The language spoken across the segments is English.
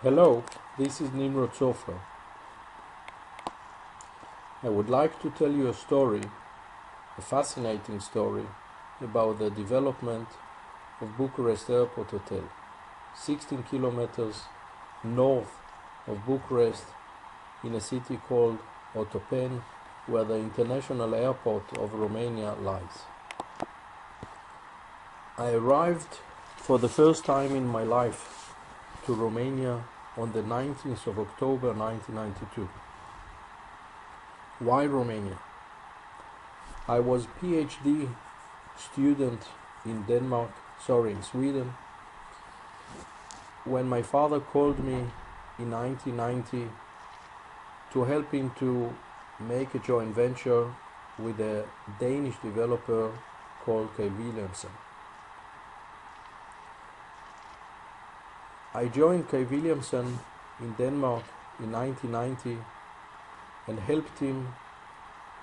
Hello, this is Nimrods Lecture. I would like to tell you a story, a fascinating story, about the development of Bucharest Airport Hotel, 16 kilometers north of Bucharest in a city called Hotel1, where the international airport of Romania lies. I arrived for the first time in my life to Romania on the 19th of October 1992. Why Romania? I was PhD student in Sweden, when my father called me in 1990 to help him to make a joint venture with a Danish developer called Hotel1. I joined Hotel1 in Denmark in 1990 and helped him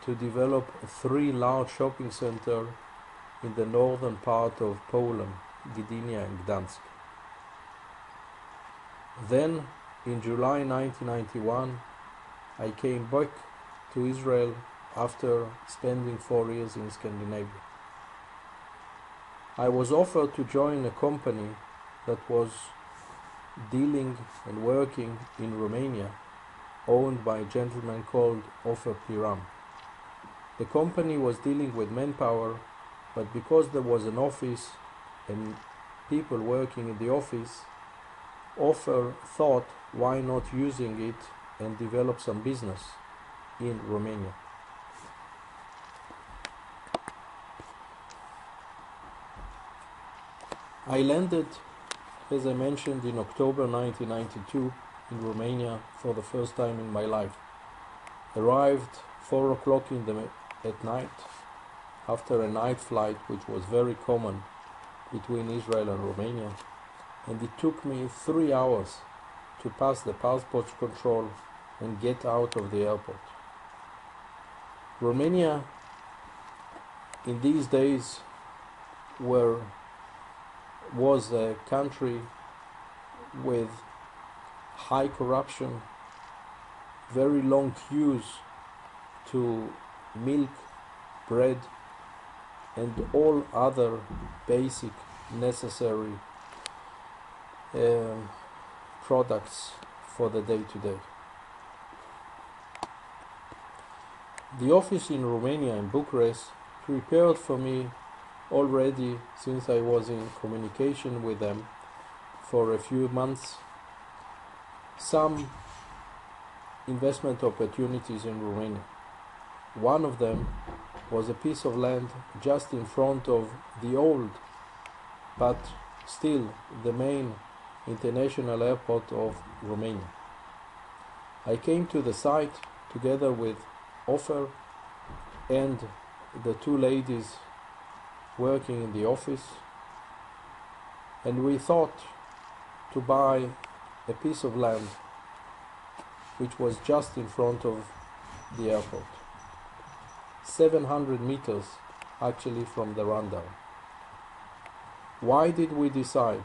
to develop 3 large shopping centers in the northern part of Poland, Gdynia and Gdansk. Then, in July 1991, I came back to Israel after spending 4 years in Scandinavia. I was offered to join a company that was dealing and working in Romania, owned by a gentleman called Ofer Piram. The company was dealing with manpower, but because there was an office and people working in the office, Ofer thought, why not using it and develop some business in Romania. I landed, as I mentioned, in October 1992 in Romania for the first time in my life. Arrived 4 o'clock at night after a night flight, which was very common between Israel and Romania, and it took me 3 hours to pass the passport control and get out of the airport. Romania in these days was a country with high corruption, very long queues to milk, bread, and all other basic necessary products for the day-to-day. The office in Romania, in Bucharest, prepared for me already, since I was in communication with them for a few months, some investment opportunities in Romania. One of them was a piece of land just in front of the old, but still the main international airport of Romania. I came to the site together with Ofer and the 2 ladies working in the office, and we thought to buy a piece of land which was just in front of the airport, 700 meters actually from the rundown. Why did we decide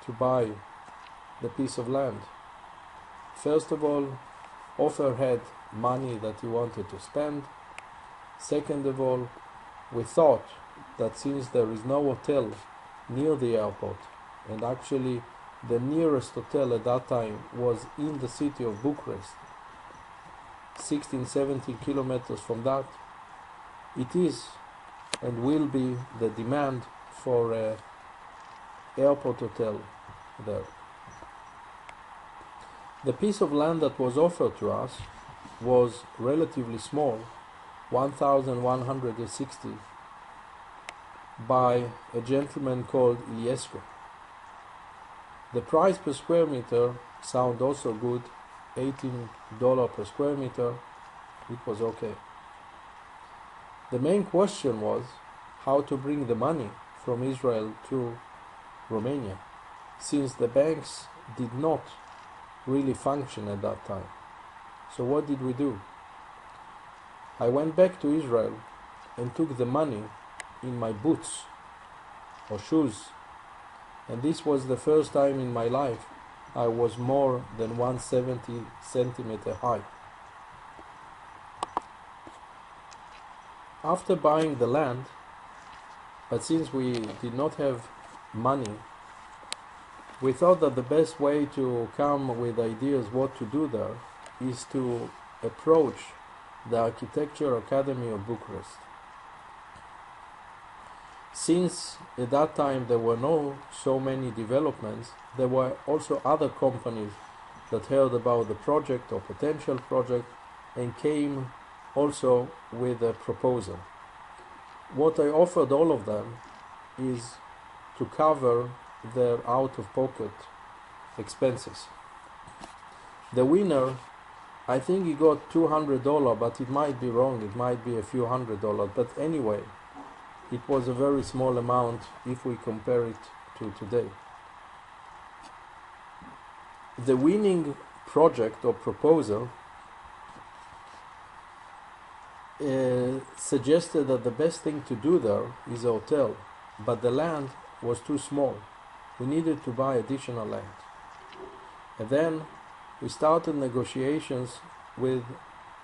to buy the piece of land? First of all, Ofer had money that he wanted to spend. Second of all, we thought that since there is no hotel near the airport, and actually the nearest hotel at that time was in the city of Bucharest, 16-17 kilometers from that, it is and will be the demand for an airport hotel there. The piece of land that was offered to us was relatively small, 1,160, by a gentleman called Iliescu. The price per square meter sound also good, $18 per square meter. It was okay. The main question was how to bring the money from Israel to Romania, since the banks did not really function at that time. So what did we do? I went back to Israel and took the money in my boots or shoes, and this was the first time in my life I was more than 170 centimeter high. After buying the land, but since we did not have money, we thought that the best way to come with ideas what to do there is to approach the Architecture Academy of Bucharest. Since at that time there were no so many developments, there were also other companies that heard about the project or potential project and came also with a proposal. What I offered all of them is to cover their out-of-pocket expenses. The winner, I think he got $200, but it might be wrong, it might be a few $100, but anyway, it was a very small amount if we compare it to today. The winning project or proposal suggested that the best thing to do there is a hotel, but the land was too small. We needed to buy additional land. And then we started negotiations with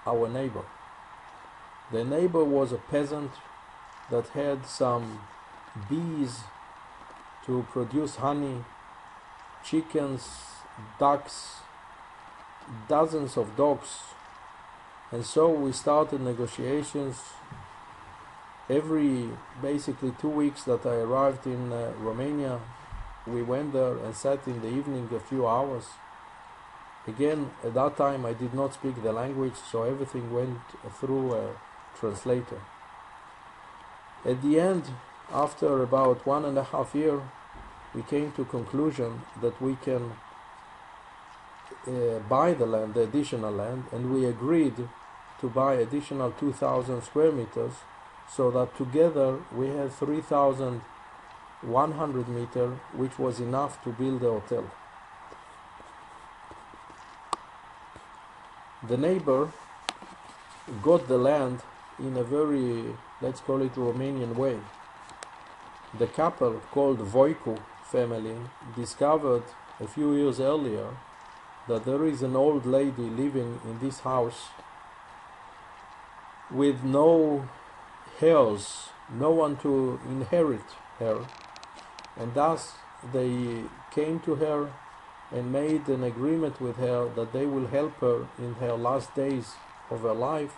our neighbor. The neighbor was a peasant that had some bees to produce honey, chickens, ducks, dozens of dogs. And so we started negotiations. Every basically 2 weeks that I arrived in Romania, we went there and sat in the evening a few hours. Again, at that time I did not speak the language, so everything went through a translator. At the end, after about 1.5 years, we came to conclusion that we can buy the land, the additional land, and we agreed to buy additional 2,000 square meters, so that together we had 3,100 meters, which was enough to build a hotel. The neighbor got the land in a very, let's call it, Romanian way. The couple called Voicu family discovered a few years earlier that there is an old lady living in this house with no heirs, no one to inherit her, and thus they came to her and made an agreement with her that they will help her in her last days of her life,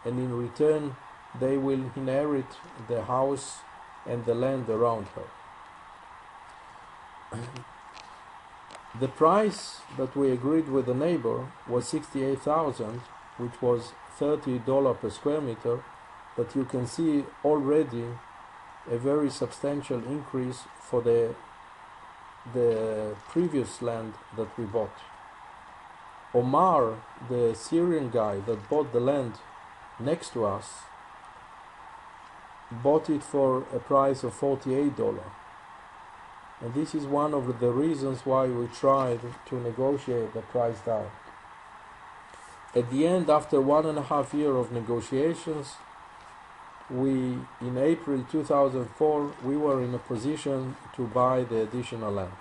and in return they will inherit the house and the land around her. The price that we agreed with the neighbor was 68,000, which was $30 per square meter, but you can see already a very substantial increase for the previous land that we bought. Omar, the Syrian guy that bought the land next to us, bought it for a price of $48. And this is one of the reasons why we tried to negotiate the price down. At the end, after 1.5 years of negotiations, in April 2004, we were in a position to buy the additional land.